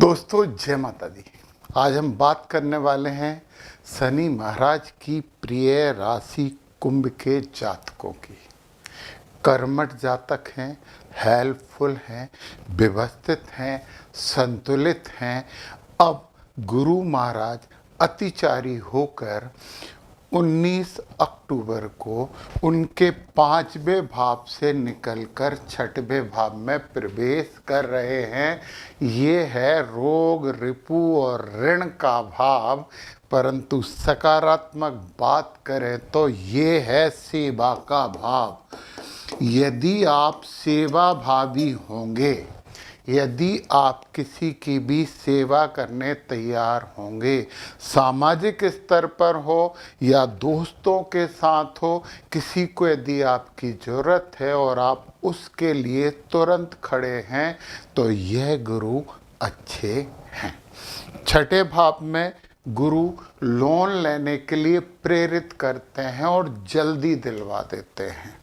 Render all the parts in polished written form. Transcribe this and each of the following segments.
दोस्तों जय माता दी। आज हम बात करने वाले हैं शनि महाराज की प्रिय राशि कुंभ के जातकों की। कर्मठ जातक हैं, हेल्पफुल हैं, व्यवस्थित हैं, संतुलित हैं। अब गुरु महाराज अतिचारी होकर 19 अक्टूबर को उनके 5वें भाव से निकलकर 6वें भाव में प्रवेश कर रहे हैं। ये है रोग, रिपु और ऋण का भाव। परंतु सकारात्मक बात करें तो ये है सेवा का भाव। यदि आप सेवा भावी होंगे, यदि आप किसी की भी सेवा करने तैयार होंगे, सामाजिक स्तर पर हो या दोस्तों के साथ हो, किसी को यदि आपकी ज़रूरत है और आप उसके लिए तुरंत खड़े हैं, तो यह गुरु अच्छे हैं। 6ठे भाव में गुरु लोन लेने के लिए प्रेरित करते हैं और जल्दी दिलवा देते हैं।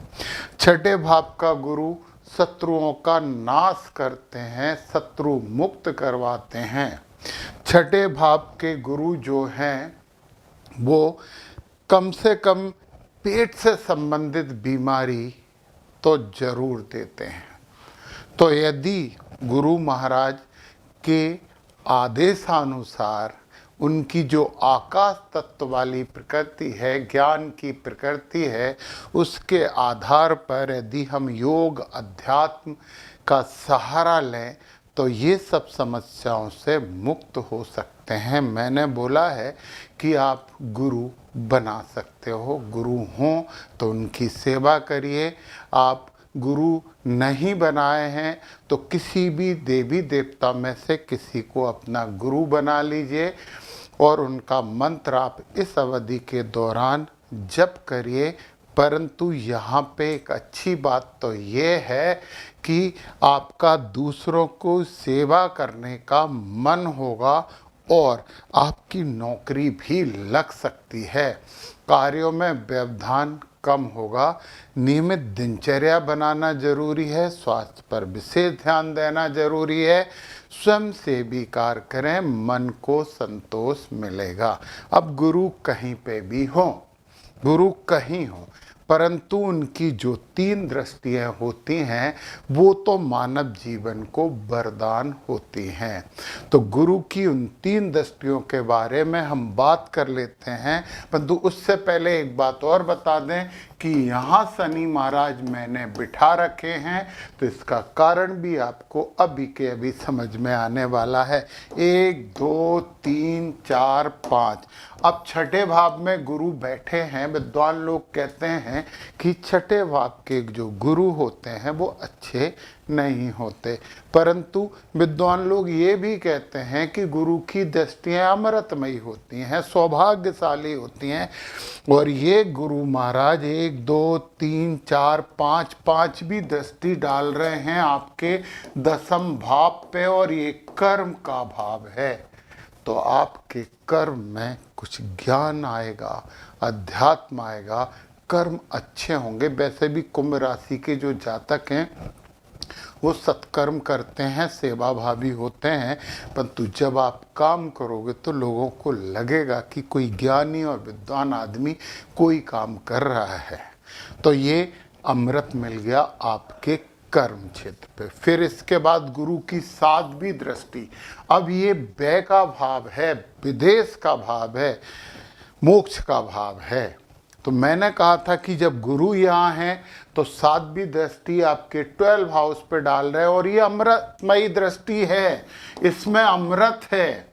6ठे भाव का गुरु शत्रुओं का नाश करते हैं, शत्रु मुक्त करवाते हैं। 6ठे भाव के गुरु जो हैं वो कम से कम पेट से संबंधित बीमारी तो जरूर देते हैं। तो यदि गुरु महाराज के आदेशानुसार उनकी जो आकाश तत्व वाली प्रकृति है, ज्ञान की प्रकृति है, उसके आधार पर यदि हम योग अध्यात्म का सहारा लें तो ये सब समस्याओं से मुक्त हो सकते हैं। मैंने बोला है कि आप गुरु बना सकते हो। गुरु हों तो उनकी सेवा करिए। आप गुरु नहीं बनाए हैं तो किसी भी देवी देवता में से किसी को अपना गुरु बना लीजिए और उनका मंत्र आप इस अवधि के दौरान जप करिए। परंतु यहाँ पे एक अच्छी बात तो ये है कि आपका दूसरों को सेवा करने का मन होगा और आपकी नौकरी भी लग सकती है। कार्यों में व्यवधान कम होगा। नियमित दिनचर्या बनाना जरूरी है। स्वास्थ्य पर विशेष ध्यान देना जरूरी है। स्वयं से भी कार्य करें, मन को संतोष मिलेगा। अब गुरु कहीं पे भी हो, गुरु कहीं हो, परंतु उनकी जो 3 दृष्टियां होती हैं वो तो मानव जीवन को वरदान होती हैं। तो गुरु की उन 3 दृष्टियों के बारे में हम बात कर लेते हैं। परंतु उससे पहले एक बात और बता दें कि यहाँ शनि महाराज मैंने बिठा रखे हैं, तो इसका कारण भी आपको अभी के अभी समझ में आने वाला है। 1 2 3 4 5। अब 6ठे भाव में गुरु बैठे हैं। विद्वान लोग कहते हैं कि 6ठे भाव के जो गुरु होते हैं वो अच्छे नहीं होते, परंतु विद्वान लोग ये भी कहते हैं कि गुरु की दृष्टियाँ अमृतमयी होती हैं, सौभाग्यशाली होती हैं। और ये गुरु महाराज 1 2 3 4 5 5 भी दृष्टि डाल रहे हैं आपके 10वें भाव पे, और ये कर्म का भाव है। तो आपके कर्म में कुछ ज्ञान आएगा, अध्यात्म आएगा, कर्म अच्छे होंगे। वैसे भी कुंभ राशि के जो जातक हैं वो सत्कर्म करते हैं, सेवा भावी होते हैं। परंतु जब आप काम करोगे तो लोगों को लगेगा कि कोई ज्ञानी और विद्वान आदमी कोई काम कर रहा है। तो ये अमृत मिल गया आपके कर्म क्षेत्र पे। फिर इसके बाद गुरु की 7वीं दृष्टि। अब ये व्यय का भाव है, विदेश का भाव है, मोक्ष का भाव है। तो मैंने कहा था कि जब गुरु यहाँ हैं तो 7वीं दृष्टि आपके 12 हाउस पे डाल रहे हैं, और ये अमृतमयी दृष्टि है, इसमें अमृत है।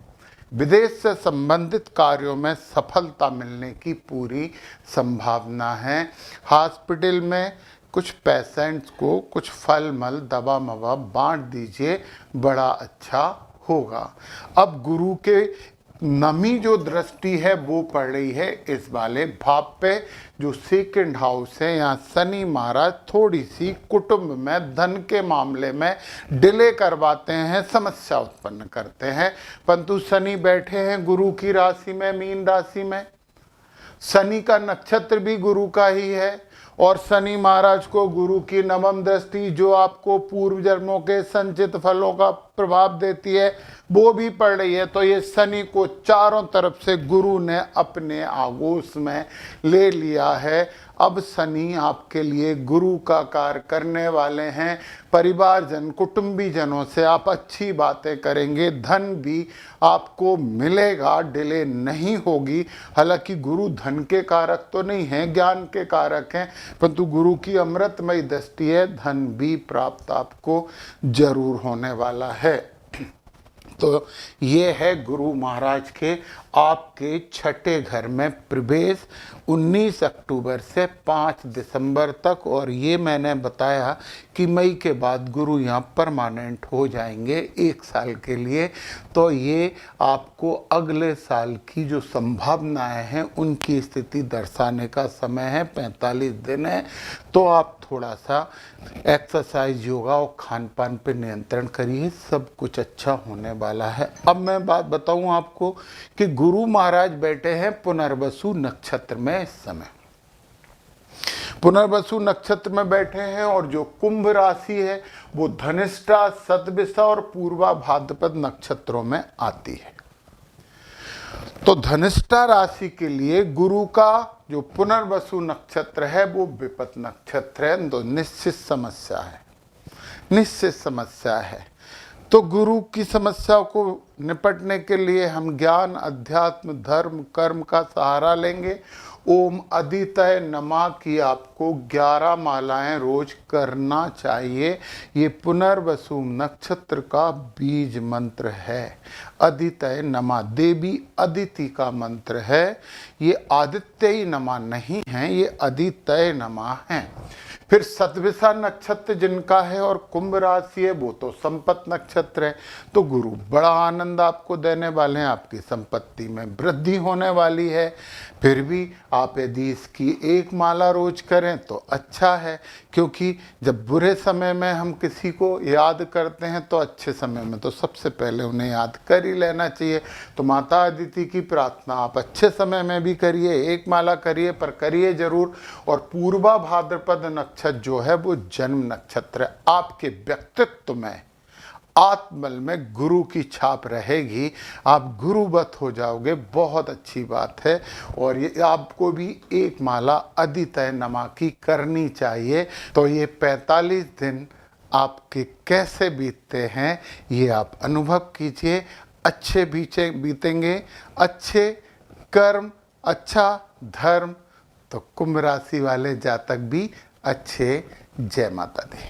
विदेश से संबंधित कार्यों में सफलता मिलने की पूरी संभावना है। हॉस्पिटल में कुछ पेशेंट्स को कुछ फल मल दवा मवा बांट दीजिए, बड़ा अच्छा होगा। अब गुरु के नमी जो दृष्टि है वो पड़ रही है इस वाले भाव पे जो 2nd हाउस है। यहाँ शनि महाराज थोड़ी सी कुटुंब में, धन के मामले में डिले करवाते हैं, समस्या उत्पन्न करते हैं। परंतु शनि बैठे हैं गुरु की राशि में, मीन राशि में। शनि का नक्षत्र भी गुरु का ही है, और शनि महाराज को गुरु की 9वीं दृष्टि जो आपको पूर्व जन्मों के संचित फलों का प्रभाव देती है वो भी पड़ रही है। तो ये शनि को चारों तरफ से गुरु ने अपने आगोश में ले लिया है। अब शनि आपके लिए गुरु का कार्य करने वाले हैं। परिवारजन कुटुंबीजनों से आप अच्छी बातें करेंगे, धन भी आपको मिलेगा, डिले नहीं होगी। हालांकि गुरु धन के कारक तो नहीं हैं, ज्ञान के कारक हैं, परंतु गुरु की अमृतमयी दृष्टि है, धन भी प्राप्त आपको जरूर होने वाला है। तो ये है गुरु महाराज के आपके छठे घर में प्रवेश 19 अक्टूबर से 5 दिसंबर तक। और ये मैंने बताया कि मई के बाद गुरु यहाँ परमानेंट हो जाएंगे 1 साल के लिए। तो ये आपको अगले साल की जो संभावनाएं हैं उनकी स्थिति दर्शाने का समय है। 45 दिन है। तो आप थोड़ा सा एक्सरसाइज, योगा और खान पान पर नियंत्रण करिए, सब कुछ अच्छा होने वाला है। अब मैं बात बताऊं आपको कि गुरु महाराज बैठे हैं पुनर्वसु नक्षत्र में। इस समय पुनर्वसु नक्षत्र में बैठे हैं और जो कुंभ राशि है वो धनिष्ठा, शतभिषा और पूर्वा भाद्रपद नक्षत्रों में आती है। तो धनिष्ठा राशि के लिए गुरु का जो पुनर्वसु नक्षत्र है वो विपत नक्षत्र है। तो निश्चित समस्या है, निश्चित समस्या है। तो गुरु की समस्या को निपटने के लिए हम ज्ञान, अध्यात्म, धर्म, कर्म का सहारा लेंगे। ओम अदितय नमः की आपको 11 मालाएं रोज करना चाहिए। ये पुनर्वसु नक्षत्र का बीज मंत्र है। अदितय नमः देवी अदिति का मंत्र है। ये आदित्य नमः नहीं है, ये अदितय नमः है। फिर शतभिषा नक्षत्र जिनका है और कुंभ राशि है वो तो संपत नक्षत्र है। तो गुरु बड़ा आनंद आपको देने वाले हैं, आपकी संपत्ति में वृद्धि होने वाली है। फिर भी आप यदि इसकी 1 माला रोज करें तो अच्छा है, क्योंकि जब बुरे समय में हम किसी को याद करते हैं तो अच्छे समय में तो सबसे पहले उन्हें याद कर ही लेना चाहिए। तो माता अदिति की प्रार्थना आप अच्छे समय में भी करिए, 1 माला करिए, पर करिए जरूर। और पूर्वा भाद्रपद नक्षत्र जो है वो जन्म नक्षत्र है। आपके व्यक्तित्व में, आत्मबल में गुरु की छाप रहेगी, आप गुरुवत हो जाओगे, बहुत अच्छी बात है। और ये आपको भी 1 माला अदितय नमः की करनी चाहिए। तो ये 45 दिन आपके कैसे बीतते हैं ये आप अनुभव कीजिए। अच्छे बीतेंगे, अच्छे कर्म, अच्छा धर्म, तो कुंभ राशि वाले जातक भी अच्छे। जय माता दी।